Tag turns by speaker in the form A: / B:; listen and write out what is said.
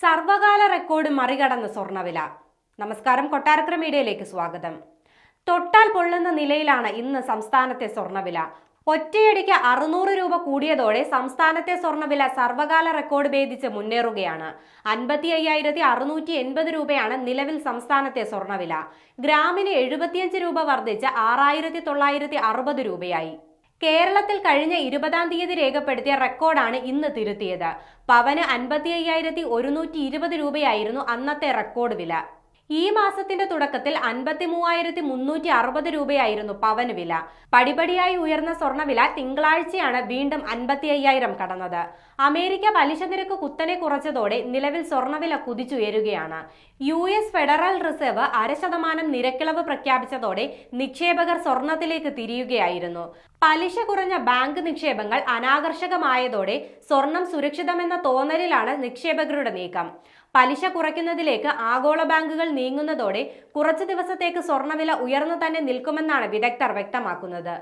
A: സർവകാല record മറികടന്ന സ്വർണ്ണവില. നമസ്കാരം, കൊട്ടാരക്കര മീഡിയയിലേക്ക് സ്വാഗതം. തൊട്ടാൽ പൊള്ളുന്ന നിലയിലാണ് ഇന്ന് സംസ്ഥാനത്തെ സ്വർണ്ണവില. ഒറ്റയടിക്ക് 600 രൂപ കൂടിയതോടെ സംസ്ഥാനത്തെ സ്വർണ്ണവില സർവകാല റെക്കോർഡ് ഭേദിച്ച് മുന്നേറുകയാണ്. 55,680 രൂപയാണ് നിലവിൽ സംസ്ഥാനത്തെ സ്വർണ്ണവില. ഗ്രാമിന് 75 രൂപ വർദ്ധിച്ച് 6,960 രൂപയായി. കേരളത്തിൽ കഴിഞ്ഞ 20-ാം തീയതി രേഖപ്പെടുത്തിയ റെക്കോർഡാണ് ഇന്ന് തിരുത്തിയത്. പവന് 55,120 രൂപയായിരുന്നു അന്നത്തെ റെക്കോർഡ് വില. ഈ മാസത്തിന്റെ തുടക്കത്തിൽ 53,360 രൂപയായിരുന്നു പവന് വില. പടിപടിയായി ഉയർന്ന സ്വർണ്ണവില തിങ്കളാഴ്ചയാണ് വീണ്ടും 55,000 കടന്നത്. അമേരിക്ക പലിശ നിരക്ക് കുത്തനെ കുറച്ചതോടെ നിലവിൽ സ്വർണ്ണവില കുതിച്ചുയരുകയാണ്. US ഫെഡറൽ റിസർവ് 0.5% നിരക്കിളവ് പ്രഖ്യാപിച്ചതോടെ നിക്ഷേപകർ സ്വർണത്തിലേക്ക് തിരിയുകയായിരുന്നു. പലിശ കുറഞ്ഞ ബാങ്ക് നിക്ഷേപങ്ങൾ അനാകർഷകമായതോടെ സ്വർണം സുരക്ഷിതമെന്ന തോന്നലിലാണ് നിക്ഷേപകരുടെ നീക്കം. പലിശ കുറയ്ക്കുന്നതിലേക്ക് ആഗോള ബാങ്കുകൾ നീങ്ങുന്നതോടെ കുറച്ചു ദിവസത്തേക്ക് സ്വർണ്ണവില ഉയർന്നു തന്നെ നിൽക്കുമെന്നാണ് വിദഗ്ധർ വ്യക്തമാക്കുന്നത്.